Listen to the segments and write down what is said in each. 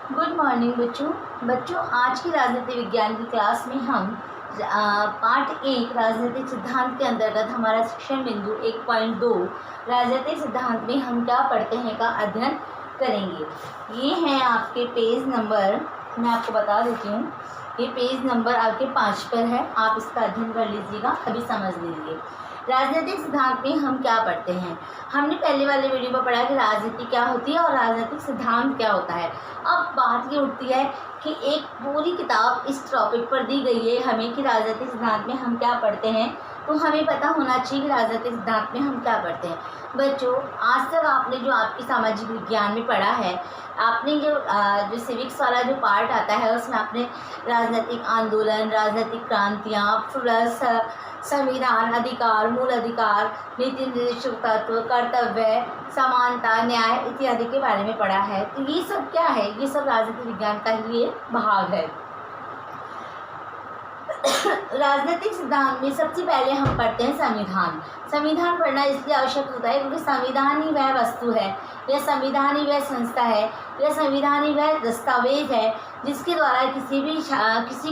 Good morning बच्चों आज की राजनीति विज्ञान की क्लास में हम पार्ट 1 राजनीतिक सिद्धांत के अंतर्गत हमारा शिक्षण बिंदु 1.2 राजनीतिक सिद्धांत में हम क्या पढ़ते हैं का अध्ययन करेंगे। ये है आपके पेज नंबर, मैं आपको बता देती हूँ, ये पेज नंबर आपके 5 पर है। आप इसका अध्ययन कर लीजिएगा, अभी समझ लीजिए। राजनीतिक सिद्धांत में हम क्या पढ़ते हैं। हमने पहले वाले वीडियो में पढ़ा कि राजनीति क्या होती है और राजनीतिक सिद्धांत क्या होता है। अब बात ये उठती है कि एक पूरी किताब इस टॉपिक पर दी गई है हमें कि राजनीतिक सिद्धांत में हम क्या पढ़ते हैं, तो हमें पता होना चाहिए कि राजनीतिक सिद्धांत में हम क्या पढ़ते हैं। बच्चों, आज तक आपने जो आपकी सामाजिक विज्ञान में पढ़ा है, आपने जो सिविक्स वाला जो पार्ट आता है उसमें आपने राजनीतिक आंदोलन, राजनीतिक क्रांतियाँ, प्लस संविधान, अधिकार, मूल अधिकार, नीति निर्देशक तत्व, कर्तव्य, समानता, न्याय इत्यादि के बारे में पढ़ा है। तो ये सब क्या है, ये सब राजनीतिक विज्ञान का ही एक भाग है। राजनीतिक सिद्धांत में सबसे पहले हम पढ़ते हैं संविधान। संविधान पढ़ना इसलिए आवश्यक होता है क्योंकि संविधान ही वह वस्तु है, या संविधान ही वह संस्था है, या संविधान ही वह दस्तावेज है जिसके द्वारा किसी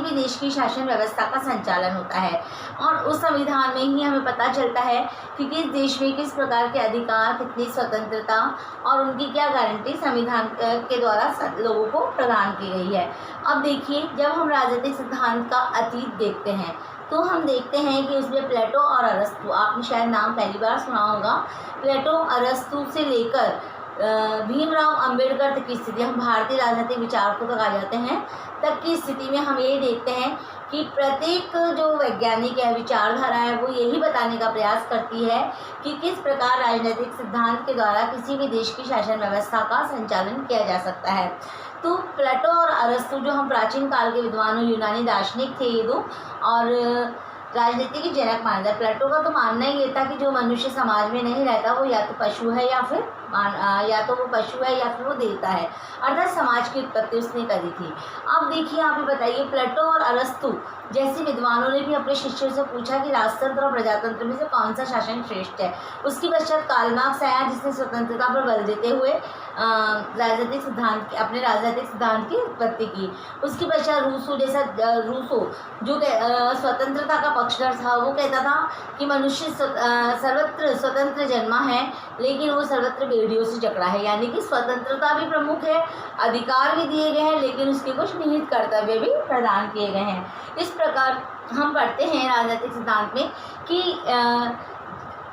भी देश की शासन व्यवस्था का संचालन होता है। और उस संविधान में ही हमें पता चलता है कि किस देश में किस प्रकार के अधिकार, कितनी स्वतंत्रता और उनकी क्या गारंटी संविधान के द्वारा लोगों को प्रदान की गई है। अब देखिए, जब हम राजनीतिक सिद्धांत का अतीत देखते हैं तो हम देखते हैं कि उसमें प्लेटो और अरस्तु, आपने शायद नाम पहली बार सुना होगा, प्लेटो अरस्तु से लेकर भीमराव अंबेडकर तक की स्थिति, हम भारतीय राजनीतिक विचारकों तक आ जाते हैं, तक की स्थिति में हम ये देखते हैं कि प्रत्येक जो वैज्ञानिक है, विचारधारा है, वो यही बताने का प्रयास करती है कि किस प्रकार राजनीतिक सिद्धांत के द्वारा किसी भी देश की शासन व्यवस्था का संचालन किया जा सकता है। तो प्लेटो और अरस्तु जो हम प्राचीन काल के विद्वान और यूनानी दार्शनिक थे ये दो, और राजनीति के जनक माना जाता है। प्लेटो का तो मानना ही ये था कि जो मनुष्य समाज में नहीं रहता वो या तो पशु है या फिर वो देवता है, अर्थात समाज की उत्पत्ति उसने करी थी। अब देखिए, यहाँ पे बताइए, प्लेटो और अरस्तु जैसे विद्वानों ने भी अपने शिष्यों से पूछा कि राजतंत्र और प्रजातंत्र में से कौन सा शासन श्रेष्ठ है। उसके पश्चात कार्ल मार्क्स आया जिसने स्वतंत्रता पर बल देते हुए राजनीतिक सिद्धांत की उत्पत्ति की। उसके पश्चात रूसो जो स्वतंत्रता का पक्षधर था, वो कहता था कि मनुष्य सर्वत्र स्वतंत्र जन्मा है, लेकिन वो सर्वत्र बेड़ियों से जकड़ा है। यानी कि स्वतंत्रता भी प्रमुख है, अधिकार भी दिए गए हैं, लेकिन उसके कुछ निहित कर्तव्य भी प्रदान किए गए हैं। इस प्रकार हम पढ़ते हैं राजनीतिक सिद्धांत में कि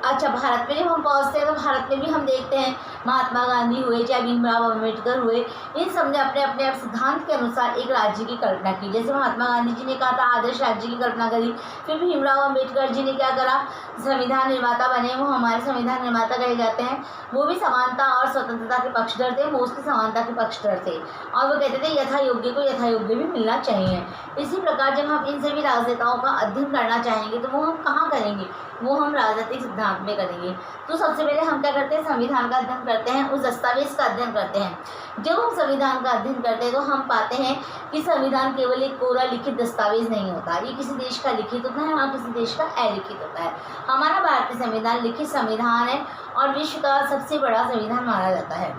अच्छा, भारत में जब हम पहुँचते हैं तो भारत में भी हम देखते हैं महात्मा गांधी हुए, चाहे भीमराव अम्बेडकर हुए, इन सब ने अपने अपने सिद्धांत के अनुसार एक राज्य की कल्पना की। जैसे महात्मा गांधी जी ने कहा था आदर्श राज्य की कल्पना करी, फिर भीमराव अम्बेडकर जी ने क्या करा, संविधान निर्माता बने, वो हमारे संविधान निर्माता कहे जाते हैं। वो भी समानता और स्वतंत्रता के पक्षधर थे, वो उसकी समानता के पक्षधर थे, और वो कहते थे यथा योग्य को यथा योग्य भी मिलना चाहिए। इसी प्रकार जब हम इन सभी राजनेताओं का अध्ययन करना चाहेंगे तो वो हम कहाँ करेंगे, वो हम राजनीतिक सिद्धांत में करेंगे। तो सबसे पहले हम क्या करते हैं, संविधान का अध्ययन करते हैं, उस दस्तावेज का अध्ययन करते हैं। जब हम संविधान का अध्ययन करते हैं तो हम पाते हैं कि संविधान केवल एक कोरा लिखित दस्तावेज नहीं होता, ये किसी देश का लिखित होता है और किसी देश का अलिखित होता है। हमारा भारतीय संविधान लिखित संविधान है और विश्व का सबसे बड़ा संविधान माना जाता है।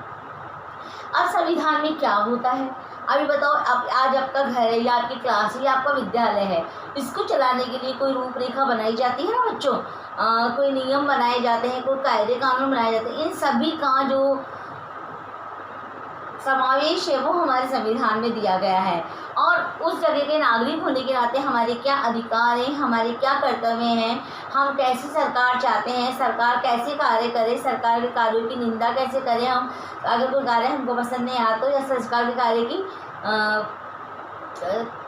अब संविधान में क्या होता है, अभी बताओ, आज आपका घर है या आपकी क्लास है या आपका विद्यालय है, इसको चलाने के लिए कोई रूपरेखा बनाई जाती है ना बच्चों, कोई नियम बनाए जाते हैं, कोई कायदे कानून बनाए जाते हैं। इन सभी का जो समावेश है वो हमारे संविधान में दिया गया है। और उस जगह के नागरिक होने के नाते हमारे क्या अधिकार हैं, हमारे क्या कर्तव्य हैं, हम कैसी सरकार चाहते हैं, सरकार कैसे कार्य करे, सरकार के कार्यों की निंदा कैसे करें, हम अगर कोई कार्य हमको पसंद नहीं आता, या सरकार के कार्य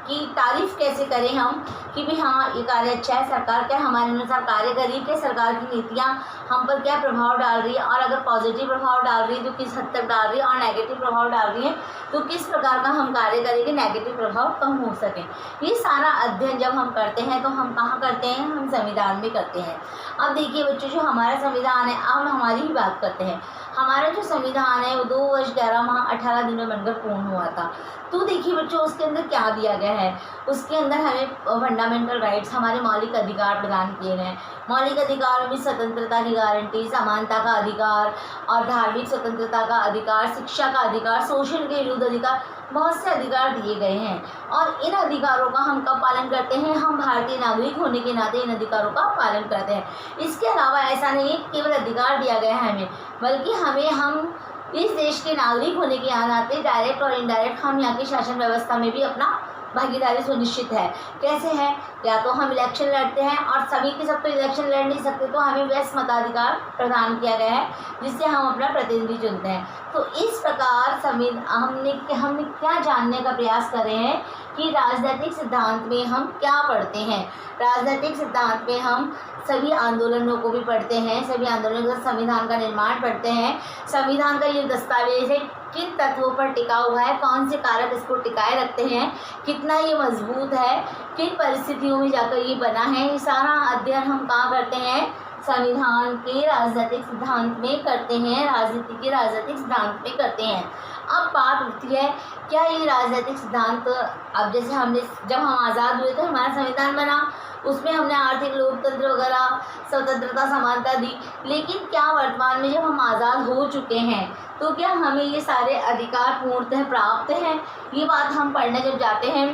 की तारीफ कैसे करें हम कि भी हाँ ये कार्य अच्छा है, सरकार क्या हमारे अनुसार कार्य करी, कि सरकार की नीतियाँ हम पर क्या प्रभाव डाल रही है, और अगर पॉजिटिव प्रभाव डाल रही है तो किस हद तक डाल रही है, और नेगेटिव प्रभाव डाल रही है तो किस प्रकार का हम कार्य करें कि नेगेटिव प्रभाव कम हो सके। ये सारा अध्ययन जब हम करते हैं तो हम कहाँ करते हैं, हम संविधान में करते हैं। अब देखिए बच्चों, जो हमारा संविधान है, अब हम हमारी ही बात करते हैं। हमारा जो संविधान है वो 2 वर्ष 11 माह 18 दिनों में बनकर पूर्ण हुआ था। तो देखिए बच्चों, उसके अंदर क्या दिया गया है, उसके अंदर हमें फंडामेंटल राइट्स, हमारे मौलिक अधिकार प्रदान किए गए हैं। मौलिक अधिकारों में स्वतंत्रता की गारंटी, समानता का अधिकार और धार्मिक स्वतंत्रता का अधिकार, शिक्षा का अधिकार, शोषण के विरुद्ध अधिकार, बहुत से अधिकार दिए गए हैं। और इन अधिकारों का हम कब पालन करते हैं? हम भारतीय नागरिक होने के नाते इन अधिकारों का पालन करते हैं। इसके अलावा ऐसा नहीं है केवल अधिकार दिया गया है हमें, बल्कि हम इस देश के नागरिक होने के नाते डायरेक्ट और इनडायरेक्ट हम यहाँ की शासन व्यवस्था में भी अपना भागीदारी सुनिश्चित है। कैसे है? या तो हम इलेक्शन लड़ते हैं, और सभी के सब तो इलेक्शन लड़ नहीं सकते, तो हमें वैस मताधिकार प्रदान किया गया है जिससे हम अपना प्रतिनिधि चुनते हैं। तो इस प्रकार हमने क्या जानने का प्रयास कर रहे हैं कि राजनीतिक सिद्धांत में हम क्या पढ़ते हैं। राजनीतिक सिद्धांत में हम सभी आंदोलनों को भी पढ़ते हैं, सभी आंदोलनों का संविधान का निर्माण पढ़ते हैं। संविधान का ये दस्तावेज है किन तत्वों पर टिका हुआ है, कौन से कारक इसको टिकाए रखते हैं, कितना ये मजबूत है, किन परिस्थितियों में जाकर ये बना है, ये सारा अध्ययन हम कहाँ करते हैं? संविधान के राजनीतिक सिद्धांत में करते हैं, राजनीति के राजनीतिक सिद्धांत में करते हैं। अब बात उठती है, क्या ये राजनीतिक सिद्धांत, अब जैसे जब हम आज़ाद हुए तो हमारा संविधान बना, उसमें हमने आर्थिक लोकतंत्र वगैरह स्वतंत्रता समानता दी, लेकिन क्या वर्तमान में जब हम आज़ाद हो चुके हैं तो क्या हमें ये सारे अधिकार पूर्णतः प्राप्त हैं? ये बात हम पढ़ने जब जाते हैं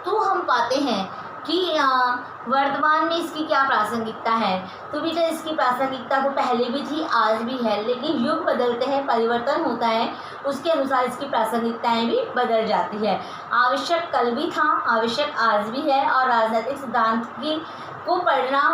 तो हम पाते हैं कि वर्तमान में इसकी क्या प्रासंगिकता है। तो बेटा इसकी प्रासंगिकता तो पहले भी थी, आज भी है, लेकिन युग बदलते हैं, परिवर्तन होता है, उसके अनुसार इसकी प्रासंगिकताएं भी बदल जाती है। आवश्यक कल भी था, आवश्यक आज भी है, और राजनीतिक सिद्धांत को पढ़ना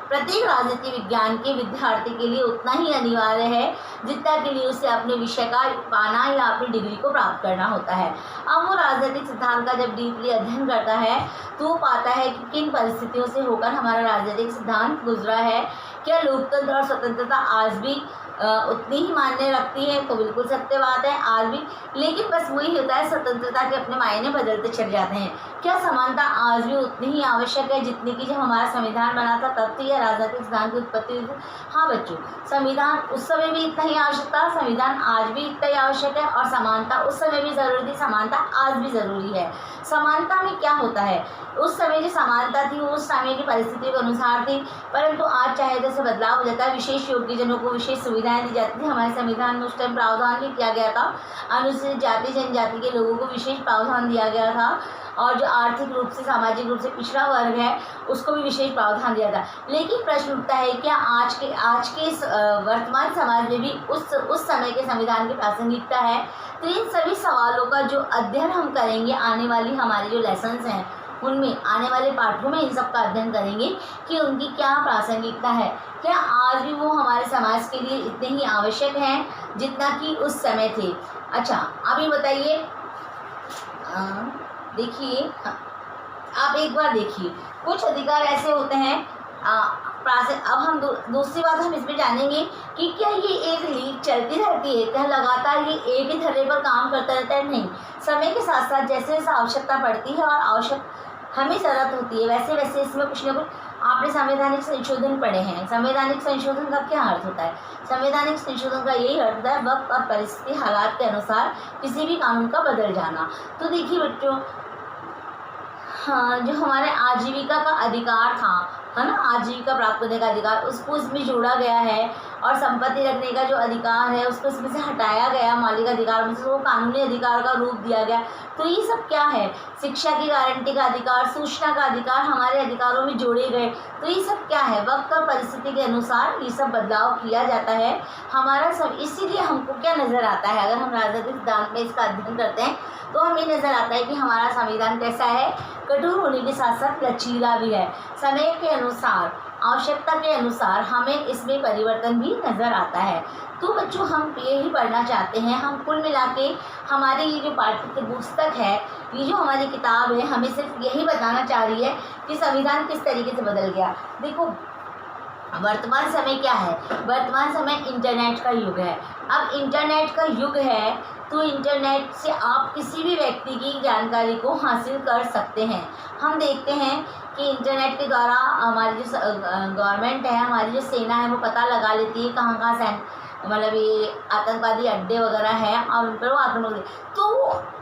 प्रत्येक राजनीति विज्ञान के विद्यार्थी के लिए उतना ही अनिवार्य है जितना के लिए उसे अपने विषय का पाना या अपनी डिग्री को प्राप्त करना होता है। अब वो राजनीतिक सिद्धांत का जब डीपली अध्ययन करता है तो वो पाता है कि किन परिस्थितियों से होकर हमारा राजनीतिक सिद्धांत गुजरा है। क्या लोकतंत्र और स्वतंत्रता आज भी उतनी ही मायने रखती है? तो बिल्कुल सत्य बात है, आज भी, लेकिन बस वही होता है, स्वतंत्रता के अपने मायने बदलते चले जाते हैं। क्या समानता आज भी उतनी ही आवश्यक है जितनी कि जब हमारा संविधान बना था तब थी, या राजनीतिक सिद्धांत की उत्पत्ति हुई थी? हाँ बच्चों, संविधान उस समय भी इतना ही आवश्यक था, संविधान आज भी इतना ही आवश्यक है, और समानता उस समय भी ज़रूरी थी, समानता आज भी ज़रूरी है। समानता में क्या होता है? उस समय जो समानता थी वो उस समय की परिस्थितियों के अनुसार थी, परंतु आज चाहे जैसे बदलाव हो जाता है, विशेष योग्यजनों को विशेष सुविधाएं दी जाती थी। हमारे संविधान में उस टाइम प्रावधान भी किया गया था, अनुसूचित जाति जनजाति के लोगों को विशेष प्रावधान दिया गया था, और जो आर्थिक रूप से सामाजिक रूप से पिछड़ा वर्ग है उसको भी विशेष प्रावधान दिया था। लेकिन प्रश्न उठता है, क्या आज के इस वर्तमान समाज में भी उस समय के संविधान की प्रासंगिकता है? तो इन सभी सवालों का जो अध्ययन हम करेंगे आने वाली हमारे जो लेसन्स हैं उनमें, आने वाले पाठों में इन सब का अध्ययन करेंगे कि उनकी क्या प्रासंगिकता है, क्या आज भी वो हमारे समाज के लिए इतने ही आवश्यक हैं जितना कि उस समय थे। अच्छा, अभी बताइए, देखिए, आप एक बार देखिए, कुछ अधिकार ऐसे होते हैं, अब हम दूसरी बात हम इसमें जानेंगे कि क्या ये एक लीक चलती रहती है, क्या लगातार ये एक ही धर्रे पर काम करता रहता है? नहीं, समय के साथ साथ जैसे जैसे आवश्यकता पड़ती है और आवश्यक हमें ज़रूरत होती है, वैसे वैसे इसमें कुछ ना कुछ, आपने संवैधानिक संशोधन पढ़े हैं। संवैधानिक संशोधन का क्या अर्थ होता है? संवैधानिक संशोधन का यही अर्थ होता है वक्त और परिस्थिति हालात के अनुसार किसी भी कानून का बदल जाना। तो देखिए बच्चों, हाँ, जो हमारे आजीविका का अधिकार था, है ना, आजीविका प्राप्त करने का अधिकार, उसको इसमें जोड़ा गया है, और संपत्ति रखने का जो अधिकार है उसको इसमें से हटाया गया, मौलिक अधिकार में से वो कानूनी अधिकार का रूप दिया गया। तो ये सब क्या है? शिक्षा की गारंटी का अधिकार, सूचना का अधिकार हमारे अधिकारों में जोड़े गए। तो ये सब क्या है? वक्त और परिस्थिति के अनुसार ये सब बदलाव किया जाता है हमारा सब। इसीलिए हमको क्या नज़र आता है, अगर हम राजनीतिक सिद्धांत में इसका अध्ययन करते हैं तो हमें नज़र आता है कि हमारा संविधान कैसा है, कठोर होने के साथ साथ लचीला भी है। समय के अनुसार, आवश्यकता के अनुसार हमें इसमें परिवर्तन भी नज़र आता है। तो बच्चों, हम यही पढ़ना चाहते हैं। हम कुल मिला के हमारी ये जो पाठ्य पुस्तक है, ये जो हमारी किताब है, हमें सिर्फ यही बताना चाह रही है कि संविधान किस तरीके से बदल गया। देखो, वर्तमान समय क्या है? वर्तमान समय इंटरनेट का युग है। अब इंटरनेट का युग है तो इंटरनेट से आप किसी भी व्यक्ति की जानकारी को हासिल कर सकते हैं। हम देखते हैं कि इंटरनेट के द्वारा हमारी जो गवर्नमेंट है, हमारी जो सेना है, वो पता लगा लेती है कहाँ कहाँ मतलब ये आतंकवादी अड्डे वगैरह हैं और उन पर वो आक्रमण करते। तो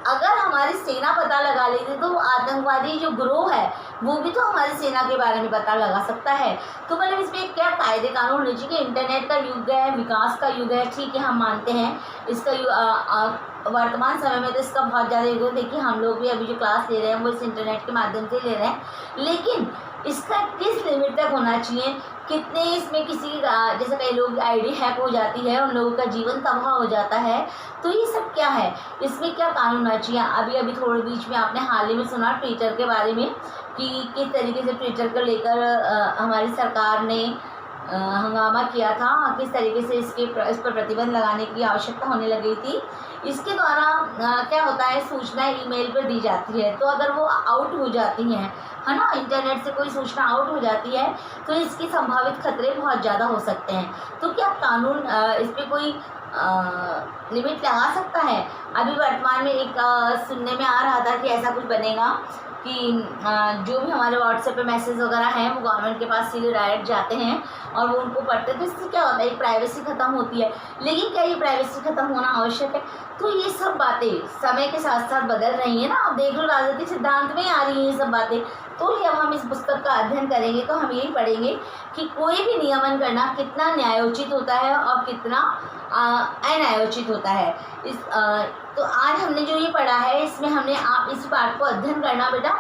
अगर हमारी सेना पता लगा लेती तो आतंकवादी जो ग्रोह है वो भी तो हमारी सेना के बारे में पता लगा सकता है। तो मतलब इसमें क्या कायदे कानून होने चाहिए कि इंटरनेट का युग है, विकास का युग है, ठीक है हम मानते हैं इसका वर्तमान समय में तो इसका बहुत ज़्यादा योग है। देखिए हम लोग भी अभी जो क्लास ले रहे हैं वो इस इंटरनेट के माध्यम से ले रहे हैं, लेकिन इसका किस लिमिट तक होना चाहिए, कितने इसमें किसी जैसे कई लोग आईडी हैक हो जाती है, उन लोगों का जीवन तबाह हो जाता है, तो ये सब क्या है, इसमें क्या कानून होना चाहिए। अभी अभी थोड़े बीच में आपने हाल ही में सुना ट्विटर के बारे में कि किस तरीके से ट्विटर को लेकर हमारी सरकार ने हंगामा किया था, किस तरीके से इस पर प्रतिबंध लगाने की आवश्यकता होने लगी थी। इसके द्वारा क्या होता है, सूचनाएं ईमेल पर दी जाती है, तो अगर वो आउट हो जाती हैं, है ना, इंटरनेट से कोई सूचना आउट हो जाती है तो इसकी संभावित खतरे बहुत ज़्यादा हो सकते हैं। तो क्या कानून इस पर कोई लिमिट लगा सकता है। अभी वर्तमान में एक सुनने में आ रहा था कि ऐसा कुछ बनेगा कि जो भी हमारे व्हाट्सएप पे मैसेज वगैरह हैं वो गवर्नमेंट के पास सीधे डायरेक्ट जाते हैं और वो उनको पढ़ते हैं। तो इससे क्या होता है, प्राइवेसी ख़त्म होती है। लेकिन क्या ये प्राइवेसी ख़त्म होना आवश्यक है? तो ये सब बातें समय के साथ साथ बदल रही हैं ना। आप देख लो राजनीतिक सिद्धांत में आ रही हैं ये सब बातें। तो जब हम इस पुस्तक का अध्ययन करेंगे तो हम यही पढ़ेंगे कि कोई भी नियमन करना कितना न्यायोचित होता है और कितना अन्यायोचित होता है। तो आज हमने जो ये पढ़ा है इसमें हमने आप इस बात को अध्ययन करना बेटा,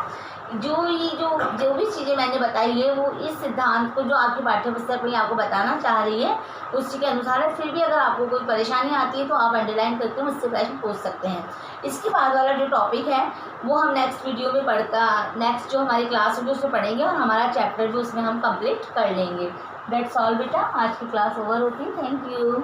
जो भी चीज़ें मैंने बताई है वो इस सिद्धांत को जो आपकी पाठ्य पुस्तक में आपको बताना चाह रही है उसी के अनुसार है। फिर भी अगर आपको कोई परेशानी आती है तो आप अंडरलाइन करके मुझसे प्रश्न पूछ सकते हैं। इसके बाद वाला जो टॉपिक है वो हम नेक्स्ट वीडियो में नेक्स्ट जो हमारी क्लास होगी उसमें पढ़ेंगे और हमारा चैप्टर जो उसमें हम कंप्लीट कर लेंगे। दैट्स ऑल बेटा, आज की क्लास ओवर होती है। Thank you.